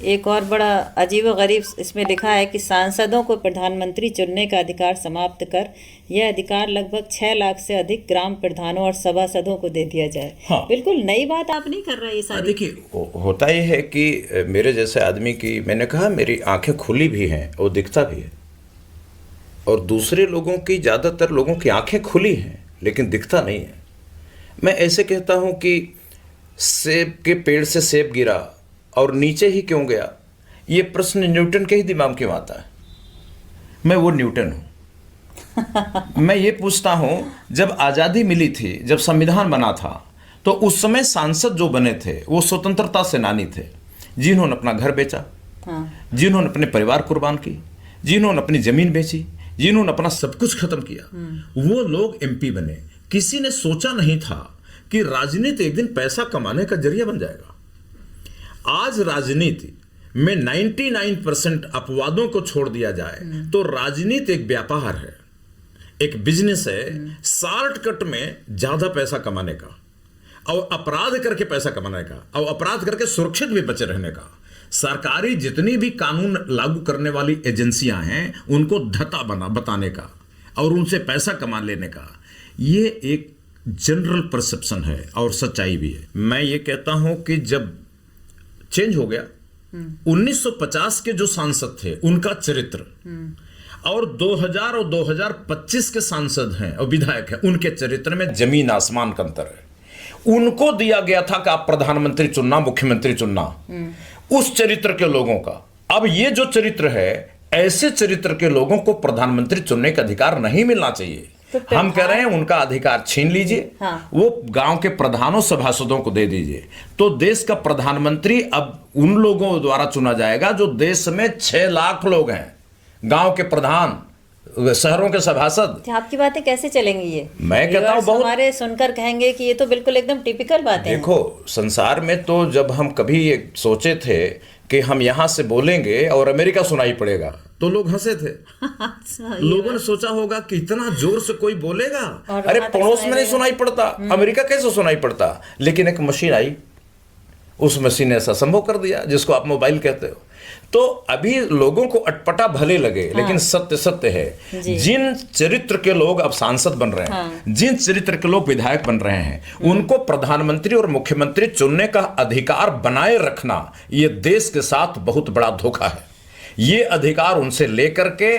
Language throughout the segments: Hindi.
एक और बड़ा अजीबोगरीब इसमें लिखा है कि सांसदों को प्रधानमंत्री चुनने का अधिकार समाप्त कर यह अधिकार लगभग 6 लाख से अधिक ग्राम प्रधानों और सभासदों को दे दिया जाए। हाँ। बिल्कुल नई बात आप नहीं कर रहे ये सारी। देखिए, होता ये है कि मेरे जैसे आदमी की, मैंने कहा मेरी आंखें खुली भी हैं और दिखता भी है, और दूसरे लोगों की, ज़्यादातर लोगों की आंखें खुली हैं लेकिन दिखता नहीं है। मैं ऐसे कहता हूं कि सेब के पेड़ से सेब गिरा और नीचे ही क्यों गया, ये प्रश्न न्यूटन के ही दिमाग क्यों आता है? मैं वो न्यूटन हूं। मैं ये पूछता हूं, जब आज़ादी मिली थी, जब संविधान बना था, तो उस समय सांसद जो बने थे वो स्वतंत्रता सेनानी थे, जिन्होंने अपना घर बेचा, जिन्होंने अपने परिवार कुर्बान की, जिन्होंने अपनी जमीन बेची, जिन्होंने अपना सब कुछ खत्म किया, वो लोग एमपी बने। किसी ने सोचा नहीं था कि राजनीति एक दिन पैसा कमाने का जरिया बन जाएगा। आज राजनीति में 99% अपवादों को छोड़ दिया जाए तो राजनीति एक व्यापार है, एक बिजनेस है, शॉर्टकट में ज्यादा पैसा कमाने का और अपराध करके पैसा कमाने का और अपराध करके सुरक्षित भी बचे रहने का। सरकारी जितनी भी कानून लागू करने वाली एजेंसियां हैं उनको धता बताने का और उनसे पैसा कमा लेने का, ये एक जनरल परसेप्शन है और सच्चाई भी है। मैं ये कहता हूं कि जब चेंज हो गया, 1950 के जो सांसद थे उनका चरित्र और 2000 और 2025 के सांसद हैं और विधायक हैं, उनके चरित्र में जमीन आसमान का अंतर है। उनको दिया गया था कि आप प्रधानमंत्री चुनना, मुख्यमंत्री चुनना, उस चरित्र के लोगों का। अब ये जो चरित्र है, ऐसे चरित्र के लोगों को प्रधानमंत्री चुनने का अधिकार नहीं मिलना चाहिए। हम कह रहे हैं उनका अधिकार छीन लीजिए। हाँ। वो गांव के प्रधानों, सभासदों को दे दीजिए, तो देश का प्रधानमंत्री अब उन लोगों द्वारा चुना जाएगा जो देश में 6 लाख लोग हैं, गांव के प्रधान, शहरों के सभासद। आपकी बातें कैसे चलेंगी ये? मैं कहता हूं बहुत, हमारे सुनकर कहेंगे कि ये तो बिल्कुल एकदम टिपिकल बातें हैं। देखो, संसार में तो जब हम कभी ये सोचे थे कि हम यहां से बोलेंगे और अमेरिका सुनाई पड़ेगा, तो लोग हंसे थे। लोगों ने सोचा होगा कि इतना जोर से कोई बोलेगा, अरे पड़ोस में नहीं सुनाई पड़ता, अमेरिका कैसे सुनाई पड़ता? लेकिन एक मशीन आई, उस मशीन ने ऐसा संभव कर दिया जिसको आप मोबाइल कहते हो। तो अभी लोगों को अटपटा भले लगे, लेकिन सत्य सत्य है। जिन चरित्र के लोग अब सांसद बन रहे हैं, जिन चरित्र के लोग विधायक बन रहे हैं, उनको प्रधानमंत्री और मुख्यमंत्री चुनने का अधिकार बनाए रखना, ये देश के साथ बहुत बड़ा धोखा है। ये अधिकार उनसे लेकर के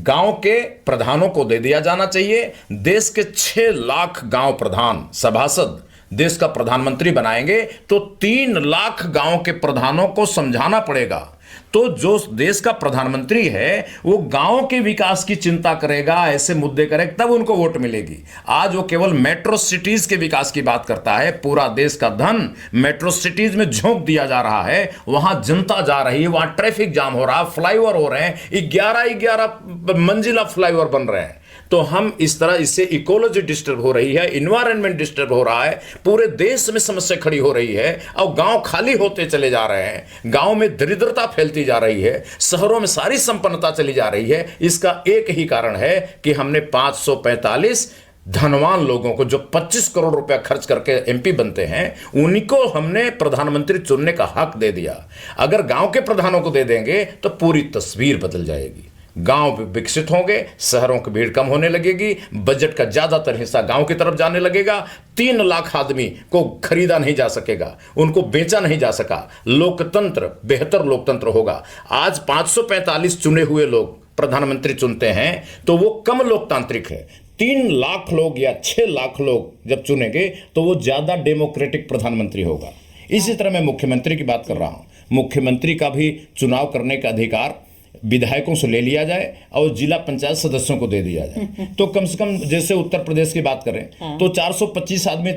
गांव के प्रधानों को दे दिया जाना चाहिए। देश के 6 लाख गांव प्रधान, सभासद देश का प्रधानमंत्री बनाएंगे तो 3 लाख गांव के प्रधानों को समझाना पड़ेगा। तो जो देश का प्रधानमंत्री है वो गांव के विकास की चिंता करेगा, ऐसे मुद्दे करेगा, तब उनको वोट मिलेगी। आज वो केवल मेट्रो सिटीज के विकास की बात करता है। पूरा देश का धन मेट्रो सिटीज में झोंक दिया जा रहा है, वहां जनता जा रही है, वहां ट्रैफिक जाम हो रहा है, फ्लाईओवर हो रहे हैं, 11 मंजिला फ्लाईओवर बन रहे हैं। तो हम इस तरह, इससे इकोलॉजी डिस्टर्ब हो रही है, इन्वायरमेंट डिस्टर्ब हो रहा है, पूरे देश में समस्या खड़ी हो रही है और गांव खाली होते चले जा रहे हैं, गांव में दरिद्रता फैलती जा रही है, शहरों में सारी संपन्नता चली जा रही है। इसका एक ही कारण है कि हमने 545 धनवान लोगों को, जो 25 करोड़ रुपया खर्च करके एमपी बनते हैं, उन्हीं को हमने प्रधानमंत्री चुनने का हक दे दिया। अगर गांव के प्रधानों को दे देंगे तो पूरी तस्वीर बदल जाएगी। गांव विकसित होंगे, शहरों की भीड़ कम होने लगेगी, बजट का ज्यादातर हिस्सा गांव की तरफ जाने लगेगा। 3 लाख आदमी को खरीदा नहीं जा सकेगा, उनको बेचा नहीं जा सका, लोकतंत्र बेहतर लोकतंत्र होगा। आज 545 चुने हुए लोग प्रधानमंत्री चुनते हैं तो वो कम लोकतांत्रिक है। 3 लाख लोग या 6 लाख लोग जब चुनेंगे तो वो ज्यादा डेमोक्रेटिक प्रधानमंत्री होगा। इसी तरह मैं मुख्यमंत्री की बात कर रहा हूं। मुख्यमंत्री का भी चुनाव करने का अधिकार विधायकों से ले लिया जाए और जिला पंचायत सदस्यों को दे दिया जाए, तो कम से कम, जैसे उत्तर प्रदेश की बात करें तो 425 आदमी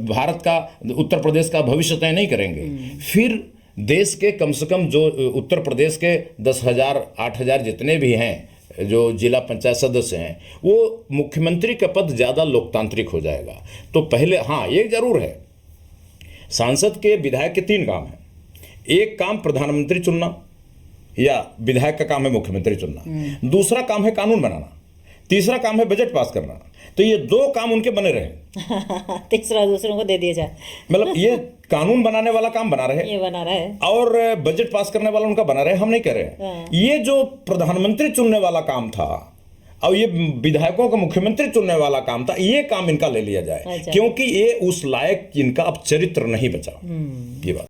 भारत का, उत्तर प्रदेश का भविष्य तय नहीं करेंगे। फिर देश के कम से कम जो उत्तर प्रदेश के 10,000 8,000 जितने भी हैं जो जिला पंचायत सदस्य हैं, वो मुख्यमंत्री का पद ज्यादा लोकतांत्रिक हो जाएगा। तो पहले, हाँ, ये जरूर है, सांसद के, विधायक के 3 काम है। एक काम प्रधानमंत्री चुनना या विधायक का काम है मुख्यमंत्री चुनना, दूसरा काम है कानून बनाना, तीसरा काम है बजट पास करना। तो ये 2 काम उनके बने रहे, तीसरा दूसरों को दे दिया जाए। मतलब ये कानून बनाने वाला काम बना रहे ये बना रहा है और बजट पास करने वाला उनका बना रहे, हम नहीं कर रहे। ये जो प्रधानमंत्री चुनने वाला काम था और ये विधायकों का मुख्यमंत्री चुनने वाला काम था, ये काम इनका ले लिया जाए, क्योंकि ये उस लायक इनका अब चरित्र नहीं बचा। ये बात